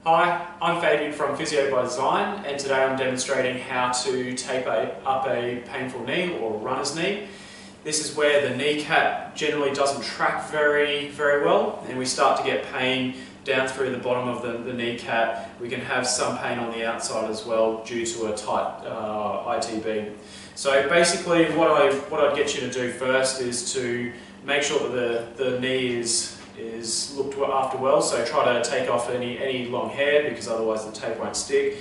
Hi, I'm Fabian from Physio by Design, and today I'm demonstrating how to tape up a painful knee or runner's knee. This is where the kneecap generally doesn't track very well, and we start to get pain down through the bottom of the kneecap. We can have some pain on the outside as well due to a tight ITB. So basically what I'd get you to do first is to make sure that the knee is looked after well, so try to take off any long hair because otherwise the tape won't stick.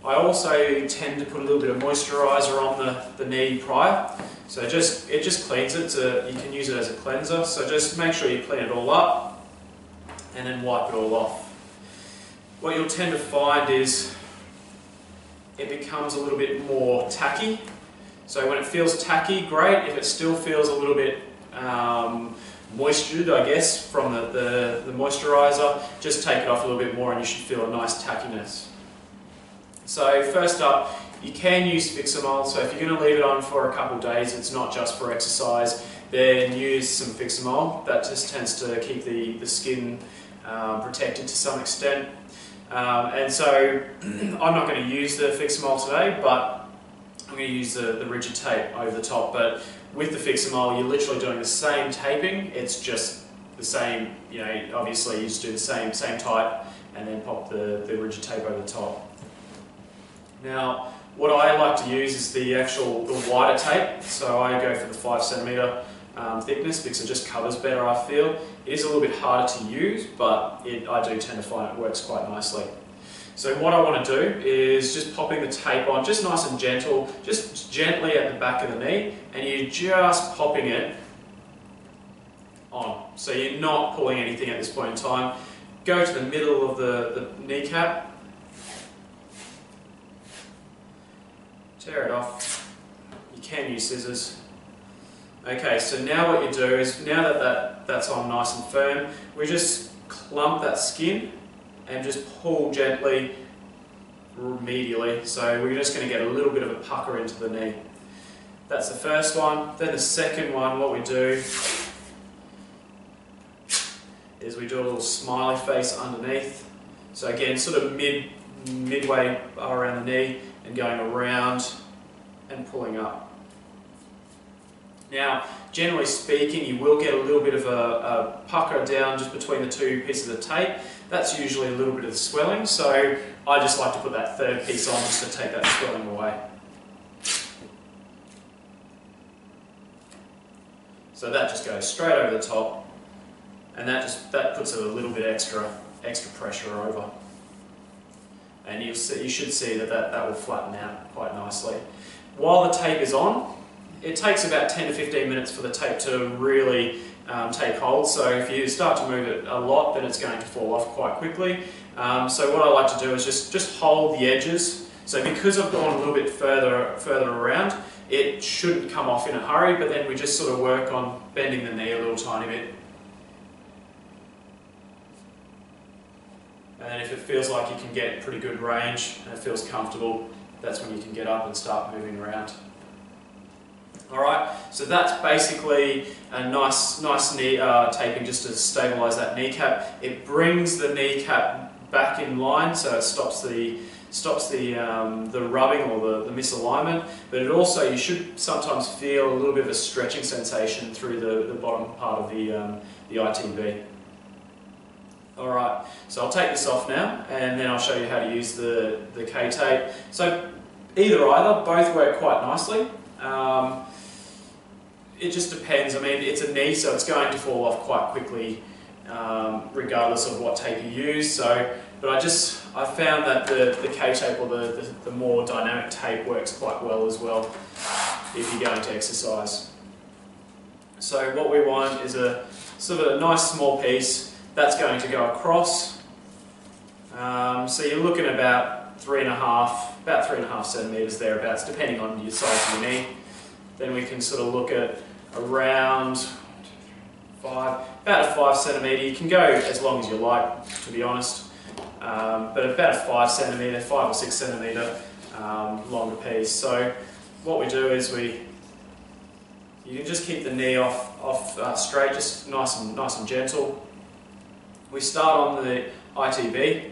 I also tend to put a little bit of moisturiser on the knee prior, so it just cleans it. You can use it as a cleanser, so just make sure you clean it all up and then wipe it all off. What you'll tend to find is it becomes a little bit more tacky. So when it feels tacky, great. If it still feels a little bit moistured, I guess, from the moisturiser, just take it off a little bit more and you should feel a nice tackiness. So first up, you can use Fixamol. So if you're going to leave it on for a couple of days, it's not just for exercise, then use some Fixamol. That just tends to keep the skin protected to some extent. And so I'm not going to use the Fixamol today, but I'm going to use the rigid tape over the top. But with the Fixamol, you're literally doing the same taping. It's just the same, obviously you just do the same type and then pop the rigid tape over the top. Now, what I like to use is the wider tape. So I go for the 5cm thickness because it just covers better, I feel. It is a little bit harder to use, but I do tend to find it works quite nicely. So what I want to do is just popping the tape on, just nice and gentle, just gently at the back of the knee, and you're just popping it on. So you're not pulling anything at this point in time. Go to the middle of the kneecap, tear it off. You can use scissors. Okay, so now what you do is, now that that's on nice and firm, we just clump that skin and just pull gently medially. So we're just going to get a little bit of a pucker into the knee. That's the first one. Then the second one, what we do is we do a little smiley face underneath. So again, sort of midway around the knee and going around and pulling up. Now, generally speaking, you will get a little bit of a pucker down just between the two pieces of tape. That's usually a little bit of the swelling, so I just like to put that third piece on just to take that swelling away. So that just goes straight over the top, and that puts a little bit extra pressure over. And you should see that will flatten out quite nicely. While the tape is on, it takes about 10 to 15 minutes for the tape to really take hold. So if you start to move it a lot, then it's going to fall off quite quickly. So what I like to do is just hold the edges. So because I've gone a little bit further around, it shouldn't come off in a hurry, but then we just sort of work on bending the knee a little tiny bit. And then if it feels like you can get pretty good range and it feels comfortable, that's when you can get up and start moving around. Alright, so that's basically a nice knee taping just to stabilise that kneecap. It brings the kneecap back in line, so it stops the rubbing or the misalignment, but it also, you should sometimes feel a little bit of a stretching sensation through the bottom part of the ITB. Alright, so I'll take this off now and then I'll show you how to use the K-tape. So either, both work quite nicely. It just depends. I mean, it's a knee, so it's going to fall off quite quickly, regardless of what tape you use. So, but I found that the K-tape or the more dynamic tape works quite well as well if you're going to exercise. So what we want is a sort of a nice small piece that's going to go across. So you're looking about 3.5 centimeters thereabouts, depending on your size of your knee. Then we can sort of look at around about a 5 centimeter. You can go as long as you like, to be honest, but about a 5 or 6 centimeter longer piece. So what we do is you can just keep the knee off straight, just nice and gentle. We start on the ITB,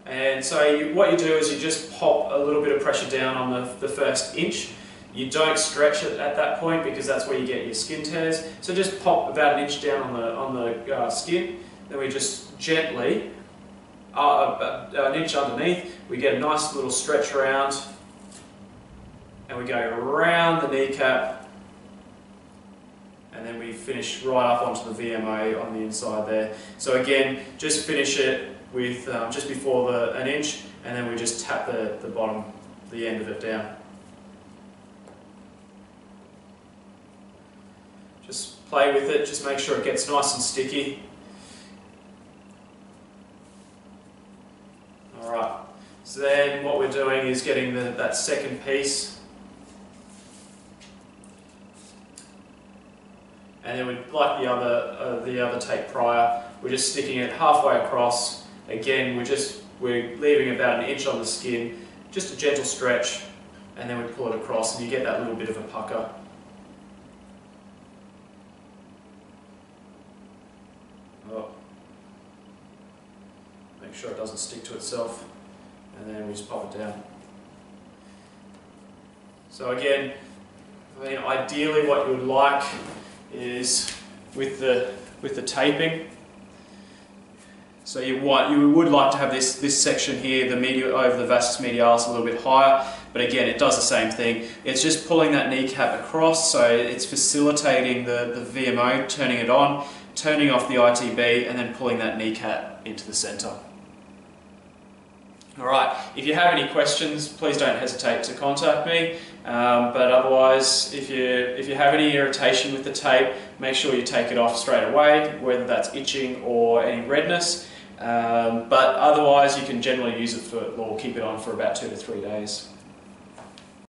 And so what you do is you just pop a little bit of pressure down on the first inch. You don't stretch it at that point because that's where you get your skin tears. So just pop about an inch down on the skin. Then we just gently, an inch underneath, we get a nice little stretch around, and we go around the kneecap, and then we finish right up onto the VMO on the inside there. So again, just finish it with just before an inch, and then we just tap the bottom, the end of it down. Just play with it, just make sure it gets nice and sticky. Alright, so then what we're doing is getting that second piece. And then like the other tape prior, we're just sticking it halfway across. Again, we're leaving about an inch on the skin, just a gentle stretch, and then we pull it across and you get that little bit of a pucker. Oh. Make sure it doesn't stick to itself, and then we just pop it down. So again, I mean, ideally what you would like is with the taping. So you would like to have this section here, the medial over the vastus medialis, a little bit higher, but again it does the same thing. It's just pulling that kneecap across, so it's facilitating the VMO, turning it on, turning off the ITB, and then pulling that kneecap into the centre. Alright, if you have any questions, please don't hesitate to contact me, but otherwise, if you have any irritation with the tape, make sure you take it off straight away, whether that's itching or any redness, but otherwise you can generally use it or keep it on for about 2 to 3 days.